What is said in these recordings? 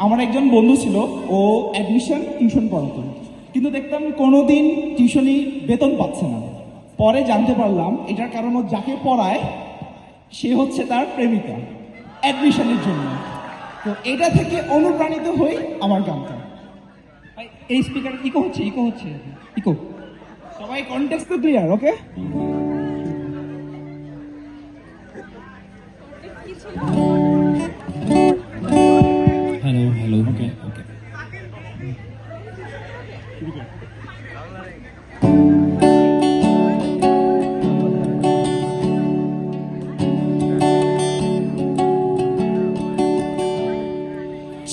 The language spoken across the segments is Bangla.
আমার একজন বন্ধু ছিল, ও অ্যাডমিশন টিউশন পড়াতো, কিন্তু দেখতাম কোনোদিন টিউশনি বেতন পাচ্ছে না। পরে জানতে পারলাম এটার কারণ ও যাকে পড়ায় সে হচ্ছে তার প্রেমিকা, অ্যাডমিশনের জন্য। তো এটা থেকে অনুপ্রাণিত হই আমার গানটা। ভাই, এই স্পিকার ইকো হচ্ছে, ইকো। সবাই কনটেক্সট তো ক্লিয়ার, ওকে? হ্যালো ওকে ওকে।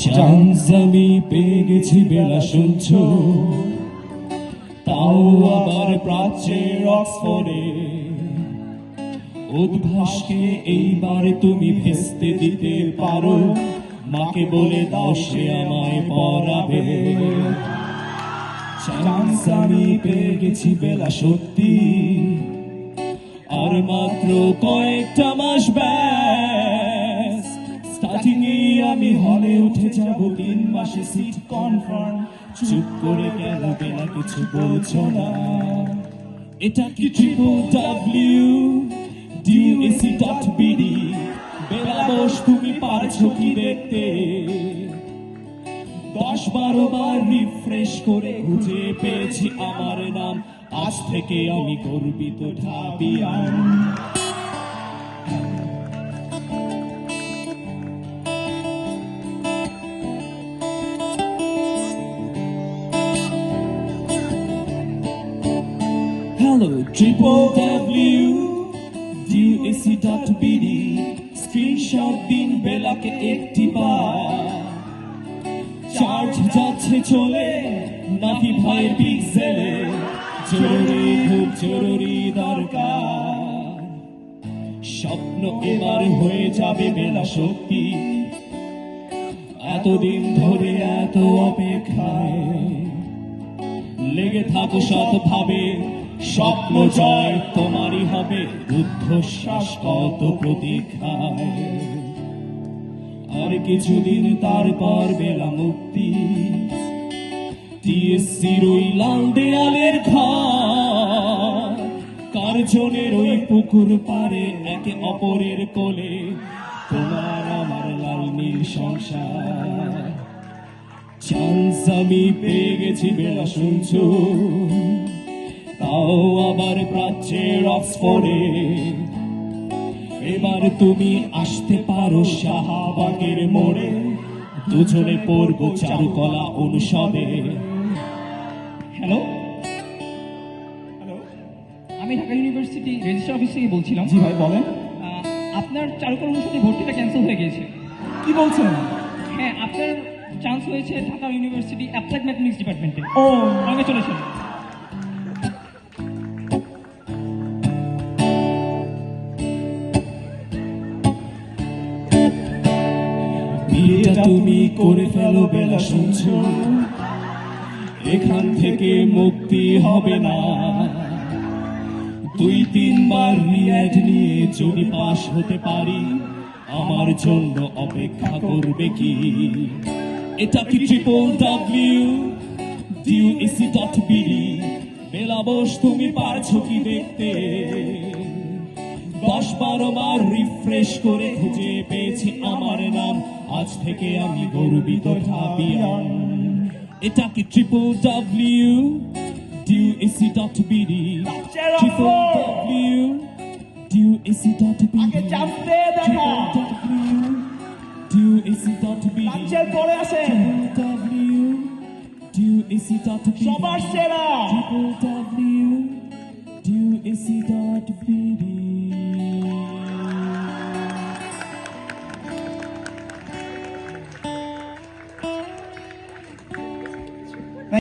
চান্স আমি পেয়ে গেছি বেলা শুনছো, তাও আবার প্রাচ্যের অক্সফোর্ডে। উদ্ভাসকে এইবার তুমি ভেস্তে দিতে পারো, মাকে বলে দাও সে আমায় পড়াবে। চান্স আমি পেয়ে গেছি বেলা সত্যি, আর মাত্র কয়েকটা মাস ব্যাস। স্টার্টিং এ আমি হলে উঠে যাব, 3 মাসে সিট কনফার্ম। চুপ করে গেল বেলা, কিছু বলছো না। এটা কি www.duac.bd? বেলা বস, তুমি পারছো কি দেখতে? 10-12 বার রিফ্রেশ করে খুঁজে পেয়েছি আমার নাম। আজ থেকে আমি গর্বিত ঢাবিয়ান। হ্যালো www.duac.bd, স্ক্রিনশট দিন বেলাকে একটি বার। চার্জ যাচ্ছে চলে নাকি ভাই পিক্সেলে, জরুরি খুব জরুরি দরকার। স্বপ্ন এবার হয়ে যাবে বেলা সত্যি, এতদিন ধরে এত অপেক্ষায় লেগে থাকো শতভাবে। স্বপ্ন জয় তোমারই হবে, রুদ্ধশ্বাস কত প্রতীক্ষায়। আর কিছুদিন তারপর বেলা মুক্তি, টিএসসির ওই লাল দেয়ালের ঘর, কার্জনের ওই পুকুর পারে একে অপরের কোলে, তোমার আমার লাল নীল সংসার। চান্স আমি পেয়ে গেছি বেলা শুনছো, তাও আবার প্রাচ্যের অক্সফোর্ডে। এবার তুমি আসতে পারো শাহবাগের মোড়ে, দুজনে পড়বো চারুকলা অনুষদে। হ্যালো, আমি ঢাকা ইউনিভার্সিটি রেজিস্ট্রার অফিস থেকে বলছিলাম। জি ভাই, বলেন। আপনার চারুকলা অনুষদে ভর্তিটা ক্যান্সেল হয়ে গিয়েছে। কি বলছেন? হ্যাঁ, আপনার চান্স হয়েছে ঢাকা ইউনিভার্সিটি অ্যাপ্লাইড ম্যাথমেটিক্স ডিপার্টমেন্টে। ও, আগে চলেছেন। বিয়েটা তুমি করে ফেলো বেলা শুনছো, এখান থেকে মুক্তি হবে না। 2-3 বার রিয়াড নিয়ে যদি পাশ হতে পারি, আমার জন্য অপেক্ষা করবে কি? এটা কি www.duac.bd? বেলা বস, তুমি পারছো কি দেখতে? 10-12 বার রিফ্রেশ করে খুঁজে পেয়েছি আমার নাম। আজ থেকে আমি গর্বিত ঢাবিয়ান। এটা কি www.duac.bd? www.duac.bd? আগে চাপতে দেখা। www.duac.bd? লাঞ্চের পরে আসেন। www.duac.bd? সবার সেরা। www.duac.bd?